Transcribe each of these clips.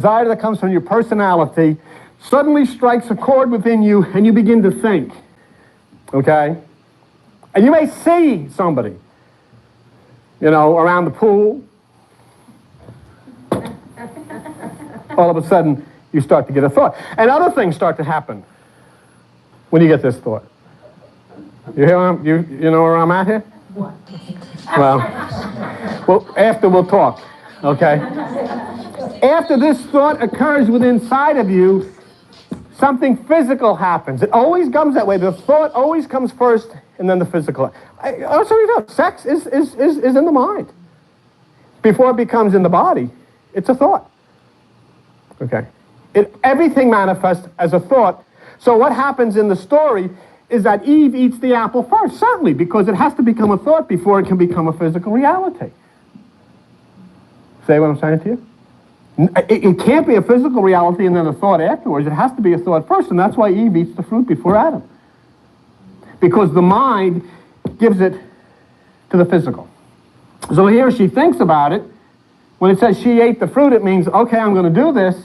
desire that comes from your personality suddenly strikes a chord within you and you begin to think, okay? And you may see somebody, you know, around the pool. All of a sudden, you start to get a thought. And other things start to happen when you get this thought. You know where I'm at here? What? Well, after we'll talk, okay? After this thought occurs within inside of you, something physical happens. It always comes that way. The thought always comes first, and then the physical. Also, you know, sex is in the mind. Before it becomes in the body, it's a thought. Okay? Everything manifests as a thought. So what happens in the story is that Eve eats the apple first, certainly, because it has to become a thought before it can become a physical reality. Say what I'm saying to you? It can't be a physical reality and then a thought afterwards. It has to be a thought first, and that's why Eve eats the fruit before Adam. Because the mind gives it to the physical. So here she thinks about it. When it says she ate the fruit, it means, okay, I'm going to do this.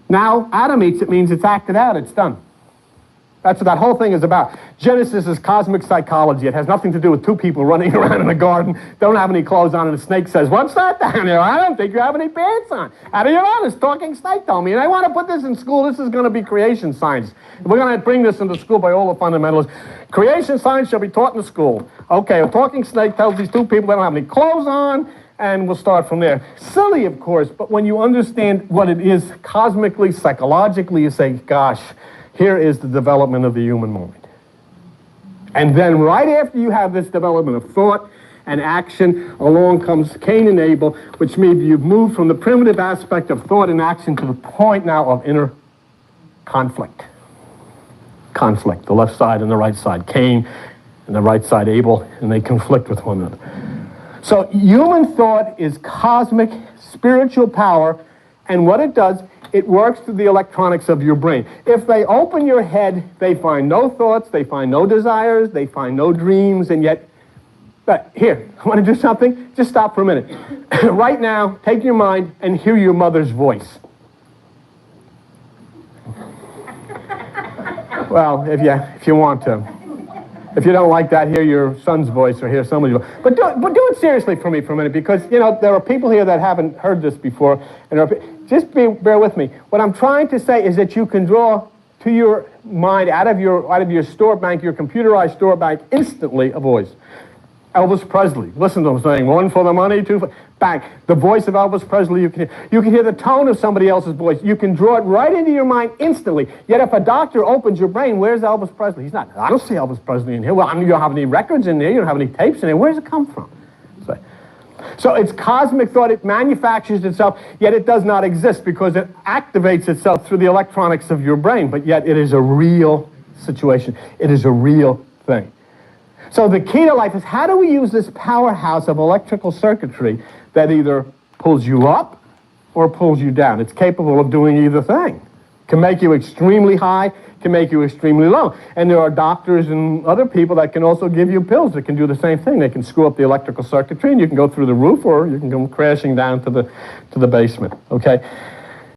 Now Adam eats it means it's acted out, it's done. That's what that whole thing is about. Genesis is cosmic psychology. It has nothing to do with two people running around in a garden, don't have any clothes on, and a snake says, what's that down there? I don't think you have any pants on. Out of your honest, talking snake told me. And I want to put this in school. This is going to be creation science. We're going to bring this into school by all the fundamentalists. Creation science shall be taught in the school. Okay, a talking snake tells these two people they don't have any clothes on, and we'll start from there. Silly, of course, but when you understand what it is cosmically, psychologically, you say, gosh, here is the development of the human mind. And then right after you have this development of thought and action, along comes Cain and Abel, which means you've moved from the primitive aspect of thought and action to the point now of inner conflict. Conflict, the left side and the right side. Cain and the right side Abel, and they conflict with one another. So human thought is cosmic, spiritual power, and what it does, it works through the electronics of your brain. If they open your head, they find no thoughts, they find no desires, they find no dreams, and yet, but here, want to do something? Just stop for a minute. Right now, take your mind and hear your mother's voice. Well, if you want to. If you don't like that, hear your son's voice or hear somebody's voice. But do it seriously for me for a minute, because, you know, there are people here that haven't heard this before. And just bear with me. What I'm trying to say is that you can draw to your mind out of your store bank, your computerized store bank, instantly a voice. Elvis Presley. Listen to him saying, one for the money, two for... Bang. The voice of Elvis Presley, you can hear. You can hear the tone of somebody else's voice. You can draw it right into your mind instantly. Yet if a doctor opens your brain, where's Elvis Presley? He's not. I don't see Elvis Presley in here. Well, you don't have any records in there. You don't have any tapes in there. Where does it come from? So it's cosmic thought. It manufactures itself, yet it does not exist because it activates itself through the electronics of your brain. But yet it is a real situation. It is a real thing. So the key to life is, how do we use this powerhouse of electrical circuitry that either pulls you up or pulls you down? It's capable of doing either thing. Can make you extremely high, can make you extremely low. And there are doctors and other people that can also give you pills that can do the same thing. They can screw up the electrical circuitry and you can go through the roof, or you can come crashing down to the basement, okay?